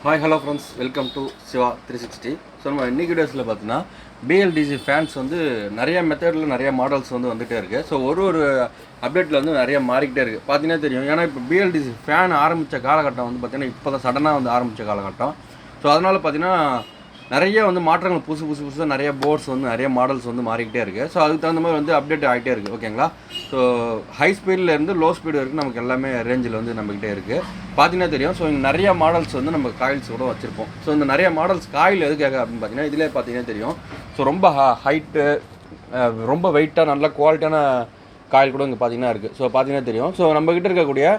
Hi hello friends, welcome to Siva 360. So நம்ம இன்றைக்கி வீடியோஸில் பார்த்தீங்கன்னா பிஎல்டிசி ஃபேன்ஸ் வந்து நிறைய மெத்தடில் நிறைய மாடல்ஸ் வந்து வந்துகிட்டே இருக்குது. ஸோ ஒரு அப்டேட்டில் வந்து நிறைய மாறிக்கிட்டே இருக்குது. பார்த்தீங்கன்னா தெரியும், ஏன்னா இப்போ பிஎல்டிசி ஃபேன் ஆரம்பித்த காலகட்டம் வந்து பார்த்திங்கன்னா இப்போ தான் சடனாக வந்து ஆரம்பித்த காலகட்டம். ஸோ அதனால் பார்த்திங்கன்னா நிறைய வந்து மாற்றங்கள் புதுசாக நிறைய போர்ட்ஸ் வந்து நிறைய மாடல்ஸ் வந்து மாறிக்கிட்டே இருக்குது. ஸோ அதுக்கு தகுந்த மாதிரி வந்து அப்டேட் ஆகிட்டே இருக்குது. ஓகேங்களா? ஸோ ஹை ஸ்பீட்லேருந்து லோ ஸ்பீடு வரைக்கும் நமக்கு எல்லாமே ரேஞ்சில் வந்து நம்மக்கிட்டே இருக்குது. பார்த்தீங்கன்னா தெரியும். ஸோ இங்கே நிறைய மாடல்ஸ் வந்து நம்ம காயில்ஸ் கூட வச்சுருப்போம். ஸோ இந்த நிறைய மாடல்ஸ் காயில் எதுக்காக அப்படின்னு பார்த்தீங்கன்னா இதிலே பார்த்தீங்கன்னா தெரியும். ஸோ ரொம்ப ஹைட்டு, ரொம்ப வெயிட்டாக நல்ல குவாலிட்டியான காயில் கூட இங்கே பார்த்தீங்கன்னா இருக்குது. ஸோ பார்த்தீங்கன்னா தெரியும். ஸோ நம்மக்கிட்ட இருக்கக்கூடிய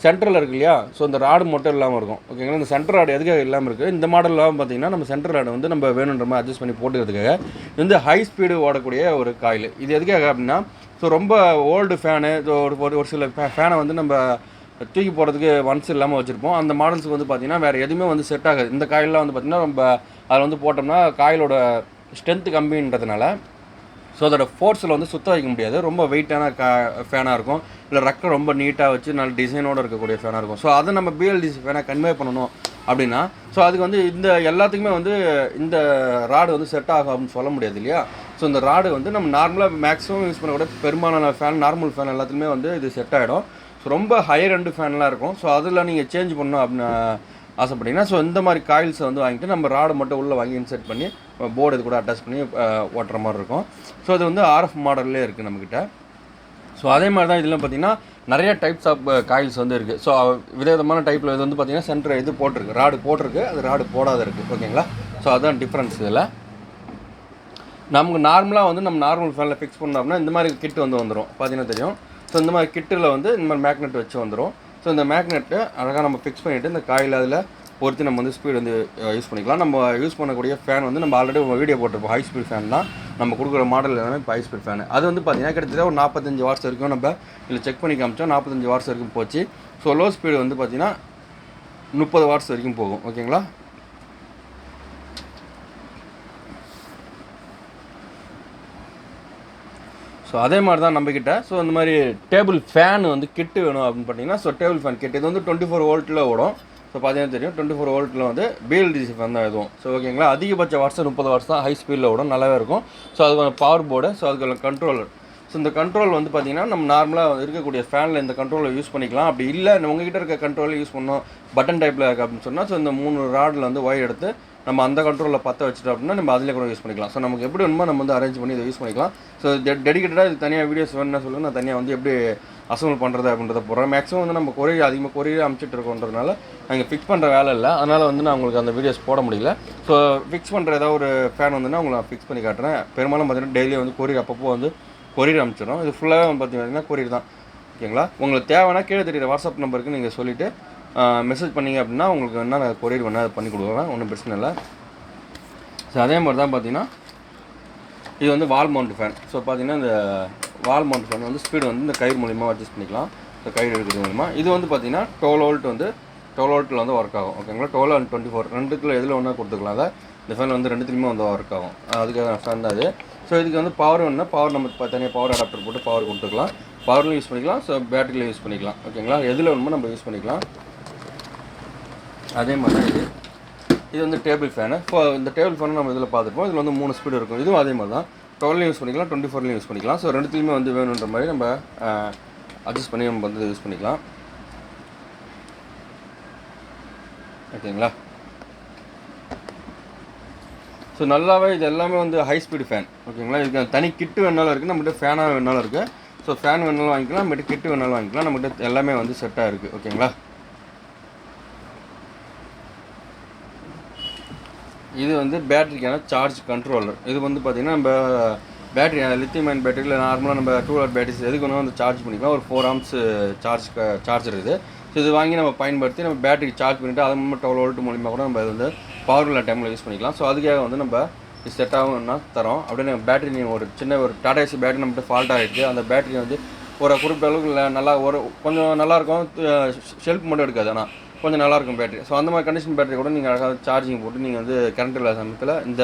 சென்ட்ரல் இருக்குது இல்லையா? ஸோ இந்த ராடு மட்டும் இல்லாமல் இருக்கும். ஓகேங்களா? இந்த சென்ட்ரல் ராடு எதுக்காக இல்லாமல் இருக்குது, இந்த மாடல்லாம் பார்த்தீங்கன்னா நம்ம சென்ட்ரல் ராடு வந்து நம்ம வேணுன்ற மாதிரி அட்ஜஸ்ட் பண்ணி போட்டுக்கிறதுக்காக இது வந்து ஹை ஸ்பீடு ஓடக்கூடிய ஒரு காயில். இது எதுக்காக அப்படின்னா, ஸோ ரொம்ப ஓல்டு ஃபேனு, ஒரு சில ஃபேனை வந்து நம்ம தூக்கி போடுறதுக்கு ஒன்ஸ் இல்லாமல் வச்சுருப்போம். அந்த மாடல்ஸுக்கு வந்து பார்த்திங்கன்னா வேறு எதுவுமே வந்து செட் ஆகாது. இந்த காயிலெலாம் வந்து பார்த்திங்கன்னா நம்ம அதில் வந்து போட்டோம்னா காயிலோட ஸ்ட்ரென்த்து கம்மின்றதுனால ஸோ அதோட ஃபோர்ஸில் வந்து சுத்த வைக்க முடியாது. ரொம்ப வெயிட்டான ஃபேனாக இருக்கும், இல்லை ரெக்கை ரொம்ப நீட்டாக வச்சு நல்ல டிசைனோடு இருக்கக்கூடிய ஃபேனாக இருக்கும். ஸோ அதை நம்ம பிஎல்டிசி ஃபேனை கன்வே பண்ணணும் அப்படின்னா ஸோ அதுக்கு வந்து இந்த எல்லாத்துக்குமே வந்து இந்த ராடு வந்து செட் ஆகும் அப்படின்னு சொல்ல முடியாது இல்லையா? ஸோ இந்த ராடு வந்து நம்ம நார்மலாக மேக்ஸிமம் யூஸ் பண்ணக்கூடிய பெரும்பாலான ஃபேன், நார்மல் ஃபேன் எல்லாத்துக்குமே வந்து இது செட் ஆகிடும். ஸோ ரொம்ப ஹையர் எண்டு ஃபேன்லாம் இருக்கும். ஸோ அதில் நீங்கள் சேஞ்ச் பண்ணணும் அப்படின்னு ஆசைப்பட்டீங்கன்னா ஸோ இந்த மாதிரி காயில்ஸை வந்து வாங்கிட்டு நம்ம ராடு மட்டும் உள்ளே வாங்கி இன்செர்ட் பண்ணி போர்டு இது கூட அட்டாச் பண்ணி ஓட்டுற மாதிரி இருக்கும். ஸோ இது வந்து ஆர்எஃப் மாடல்லே இருக்குது நம்மக்கிட்ட. ஸோ அதே மாதிரி தான் இதில் பார்த்திங்கன்னா நிறைய டைப்ஸ் ஆஃப் காயில்ஸ் வந்து இருக்குது. ஸோ விதவிதமான டைப்பில் இது வந்து பார்த்திங்கன்னா சென்டர் இது போட்டிருக்கு, ராடு போட்டிருக்கு, அது ராடு போடாத இருக்குது. ஓகேங்களா? ஸோ அதுதான் டிஃப்ரென்ஸ். இதில் நமக்கு நார்மலாக வந்து நம்ம நார்மல் ஃபேனில் ஃபிக்ஸ் பண்ணோம் அப்படின்னா இந்த மாதிரி கிட் வந்து வந்துடும். பார்த்தீங்கன்னா தெரியும். ஸோ இந்த மாதிரி கிட்டில் வந்து இந்த மாதிரி மேக்னெட் வச்சு வந்துடும். ஸோ இந்த மேக்னெட்டு அழகாக நம்ம ஃபிக்ஸ் பண்ணிவிட்டு இந்த காயில் அதில் பொறுத்து நம்ம வந்து ஸ்பீடு வந்து யூஸ் பண்ணிக்கலாம். நம்ம யூஸ் பண்ணக்கூடிய ஃபேன் வந்து நம்ம ஆல்ரெடி வீடியோ போட்டிருப்போம். ஹை ஸ்பீட் ஃபேன் தான் நம்ம கொடுக்குற மாடல் எல்லாமே இப்போ ஹை ஸ்பீட் ஃபேன். அது வந்து பார்த்திங்கன்னா கிட்டத்தட்ட ஒரு 45 வாட்ஸ் வரைக்கும் நம்ம இதில் செக் பண்ணி காமிச்சோம். 45 வாட்ஸ் வரைக்கும் போச்சு. ஸோ லோ ஸ்பீடு வந்து பார்த்திங்கன்னா 30 வாட்ஸ் வரைக்கும் போகும். ஓகேங்களா? ஸோ அதே மாதிரி தான் நம்மக்கிட்ட ஸோ இந்த மாதிரி டேபிள் ஃபேன் வந்து கிட்டு வேணும் அப்படின்னு பார்த்தீங்கன்னா ஸோ டேபிள் ஃபேன் கிட் இது வந்து 24 வோல்ட்டில் ஓடும். ஸோ பார்த்தீங்கன்னா தெரியும் 24 வோல்ட்டில் வந்து பிஎல்டிசி ஃபேன் தான் எதுவும். ஸோ ஓகேங்களா? அதிகபட்ச வாட்ஸ் 30 வாட்ஸ் தான் ஹை ஸ்பீடில் ஓடும், நல்லாவே இருக்கும். ஸோ அதுக்கு பவர் போர்டு, ஸோ அதுக்கு கண்ட்ரோலர். ஸோ இந்த கண்ட்ரோல் வந்து பார்த்திங்கன்னா நம்ம நார்மலாக இருக்கக்கூடிய ஃபேனில் இந்த கண்ட்ரோலை யூஸ் பண்ணிக்கலாம். அப்படி இல்லை உங்ககிட்ட இருக்க கண்ட்ரோலை யூஸ் பண்ணோம் பட்டன் டைப்பில் இருக்குது அப்படின்னு சொன்னால் ஸோ இந்த 3 ராடில் வந்து ஒயர் எடுத்து நம்ம அந்த கண்ட்ரோலில் பற்ற வச்சுட்டோம் அப்படின்னா நம்ம அதிலே கூட யூஸ் பண்ணிக்கலாம். ஸோ நமக்கு எப்படி வேணுமோ நம்ம வந்து அரேஞ்ச் பண்ணி இதை யூஸ் பண்ணிக்கலாம். ஸோ டெடிக்கேட்டடாக இது தனியாக வீடியோஸ் வேணும்னா சொல்லுங்கள், நான் தனியாக வந்து எப்படி அசம்பிள் பண்ணுறது அப்படின்றத போடுறேன். மேக்ஸிமம் வந்து நம்ம அதிகமாக கொரியர் அனுப்பிச்சிட்டு இருக்கோன்றதுனால நாங்கள் ஃபிக்ஸ் பண்ணுற வேலை இல்லை. அதனால் வந்து நான் உங்களுக்கு அந்த வீடியோஸ் போட முடியல. ஸோ ஃபிக்ஸ் பண்ணுற ஏதாவது ஒரு ஃபேன் வந்துன்னா உங்களை நான் ஃபிக்ஸ் பண்ணி காட்டுறேன். பெரும்பாலும் பார்த்தீங்கன்னா டெய்லி வந்து கொரியர் அப்பப்போ வந்து கொரியர் அனுப்பிச்சிடும். இது ஃபுல்லாக வந்து பார்த்தீங்கன்னா கொரியர் தான். ஓகேங்களா? உங்களுக்கு தேவைன்னா கீழே தெரியுற வாட்ஸ்அப் நம்பருக்கு நீங்கள் சொல்லிவிட்டு மெசேஜ் பண்ணிங்க அப்படின்னா உங்களுக்கு என்ன நான் கொரியர் வேணால் அதை பண்ணி கொடுக்குறேன், ஒன்றும் பிரச்சனை இல்லை. ஸோ அதே மாதிரி தான் பார்த்தீங்கன்னா இது வந்து வால் மவுண்ட் ஃபேன். ஸோ பார்த்தீங்கன்னா இந்த வால் மவுண்ட் ஃபேன் வந்து ஸ்பீடு வந்து இந்த கயிறு மூலிமா அட்ஜஸ்ட் பண்ணிக்கலாம். இந்த கயிறு எடுக்கிறது மூலிமா இது வந்து பார்த்தீங்கன்னா 12 வோல்ட் வந்து 12 வோல்ட்டில் வந்து ஒர்க் ஆகும். ஓகேங்களா? 12 and 24 ரெண்டுக்குள்ள எதில் ஒன்றா கொடுத்துக்கலாம். அதை இந்த ஃபேன் வந்து ரெண்டுத்துலையுமே வந்து ஒர்க் ஆகும். அதுக்காக ஃபேன் தான் அது. ஸோ இதுக்கு வந்து பவர் வேணுன்னா பவர் நம்ம தனியாக பவர் அடாப்டர் போட்டு பவர் கொடுத்துக்கலாம். பவர்லையும் யூஸ் பண்ணிக்கலாம், ஸோ பேட்டரியில் யூஸ் பண்ணிக்கலாம். ஓகேங்களா? எதில் வேணுமோ நம்ம யூஸ் பண்ணிக்கலாம். அதே மாதிரி தான் இது வந்து டேபிள் ஃபேனு. இப்போ இந்த டேபிள் ஃபேனு நம்ம இதில் பார்த்துருப்போம். இதில் வந்து 3 ஸ்பீடு இருக்கும். இதுவும் அதே மாதிரி தான் 12லையும் யூஸ் பண்ணிக்கலாம், 24லையும் யூஸ் பண்ணிக்கலாம். ஸோ ரெண்டுத்துலையுமே வந்து வேணுன்ற மாதிரி நம்ம அட்ஜஸ்ட் பண்ணி நம்ம வந்து யூஸ் பண்ணிக்கலாம். ஓகேங்களா? ஸோ நல்லாவே இது எல்லாமே வந்து ஹை ஸ்பீடு ஃபேன். ஓகேங்களா? இதுக்கு தனி கிட்டு வேணாலும் இருக்குது, நம்மகிட்ட ஃபேனாக வேணாலும் இருக்குது. ஸோ ஃபேன் வேணாலும் வாங்கிக்கலாம், நம்மகிட்ட கிட்டு வேணாலும் வாங்கிக்கலாம். நம்மகிட்ட எல்லாமே வந்து செட்டாக இருக்குது. ஓகேங்களா? இது வந்து பேட்டரிக்கான சார்ஜ் கண்ட்ரோலர். இது வந்து பார்த்திங்கன்னா நம்ம பேட்டரி லித்தியம் அயன் பேட்டரியில் நார்மலாக நம்ம 2 hour பேட்டரிஸ் எதுக்கு வேணும் வந்து சார்ஜ் பண்ணிக்கலாம். ஒரு 4 amps சார்ஜர் இது. ஸோ இது வாங்கி நம்ம பயன்படுத்தி நம்ம பேட்டரி சார்ஜ் பண்ணிவிட்டு அது மூலமாக 12 வோல்ட் மூலிமா கூட நம்ம இது வந்து பவர் உள்ள டைமில் யூஸ் பண்ணிக்கலாம். ஸோ அதுக்காக வந்து நம்ம இது செட்டாகும்னா தரோம். அப்படியே பேட்டரி நீங்கள் ஒரு சின்ன ஒரு டாடா ஏசி பேட்டரி நம்மகிட்ட ஃபால்ட் ஆகிடுது. அந்த பேட்டரி வந்து ஒரு குறிப்பிட்ட அளவுக்கு நல்லா கொஞ்சம் நல்லாயிருக்கும், ஷெல்ஃப் மட்டும் எடுக்காது, ஆனால் கொஞ்சம் நல்லாயிருக்கும் பேட்டரி. ஸோ அந்த மாதிரி கண்டிஷன் பேட்டரி கூட நீங்கள் அழகாக சார்ஜிங் போட்டு நீங்கள் வந்து கரண்ட் இல்லாத சமயத்தில் இந்த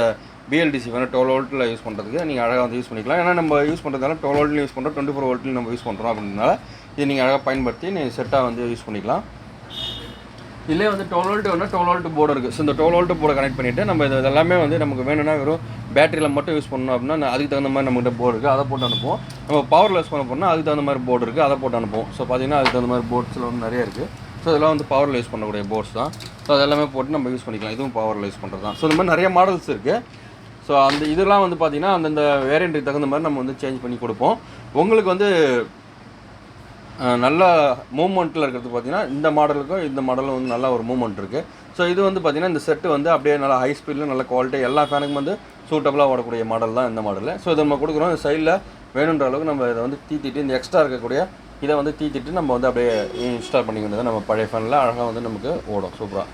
பிஎல்டிசி வேணும் 12 வோல்ட்டில் யூஸ் பண்ணுறதுக்கு நீங்கள் அழகாக வந்து யூஸ் பண்ணிக்கலாம். ஏன்னா நம்ம யூஸ் பண்ணுறதால 12 வோல்ட்லையும் யூஸ் பண்ணுறோம், 24 வோல்ட்லையும் நம்ம யூஸ் பண்ணுறோம். அப்படின்றனால இது நீங்கள் அழகாக பயன்படுத்தி நீங்கள் செட்டாக வந்து யூஸ் பண்ணிக்கலாம். இதிலே வந்து 12 வோல்ட் வேணால் 12 வோல்ட் போர்டு இருக்குது. ஸோ இந்த 12 வோல்ட் போர்டை கனெக்ட் பண்ணிவிட்டு நம்ம இது எல்லாமே வந்து நமக்கு வேணும்னா வெறும் பேட்டரியில் மட்டும் யூஸ் பண்ணணும் அப்படின்னா அதுக்கு தகுந்த மாதிரி நம்மகிட்ட போர்டு இருக்குது, அதை போட்டு அனுப்புவோம். நம்ம பவரில் யூஸ் பண்ண போனால் அதுக்கு தகுந்த மாதிரி போர்டு இருக்குது, அதை போட்டு அனுப்புவோம். ஸோ பார்த்தீங்கன்னா அதுக்கு தகுந்த மாதிரி போர்ட்ஸில் வந்து நிறைய இருக்குது. ஸோ இதெல்லாம் வந்து பவரில் யூஸ் பண்ணக்கூடிய போர்ட்ஸ் தான். ஸோ அதெல்லாமே போட்டு நம்ம யூஸ் பண்ணிக்கலாம். இதுவும் பவரில் யூஸ் பண்ணுறது தான். ஸோ இந்த மாதிரி நிறைய மாடல்ஸ் இருக்குது. ஸோ அந்த இதெல்லாம் வந்து பார்த்திங்கன்னா அந்தந்த வேரியண்ட்டுக்கு தகுந்த மாதிரி நம்ம வந்து சேஞ்ச் பண்ணி கொடுப்போம். உங்களுக்கு வந்து நல்ல மூவ்மெண்ட்டில் இருக்கிறது பார்த்திங்கன்னா இந்த மாடலுக்கும் இந்த மாடலும் வந்து நல்ல ஒரு மூவ்மெண்ட் இருக்குது. ஸோ இது வந்து பார்த்திங்கன்னா இந்த செட்டு வந்து அப்படியே நல்லா ஹை ஸ்பீடில் நல்ல குவாலிட்டி எல்லா ஃபேனுக்கும் வந்து சூட்டபுளாக ஓடக்கூடிய மாடல் தான் இந்த மாடலில். ஸோ இதை நம்ம கொடுக்குறோம். இந்த சைடில் வேணுன்ற அளவுக்கு நம்ம இதை வந்து தீத்திட்டு இந்த எக்ஸ்ட்ரா இருக்கக்கூடிய இதை வந்து தீத்திட்டு நம்ம வந்து அப்படியே இன்ஸ்டால் பண்ணிக்க வேண்டியது நம்ம பழைய ஃபேனில் அழகாக வந்து நமக்கு ஓடும் சூப்பராக.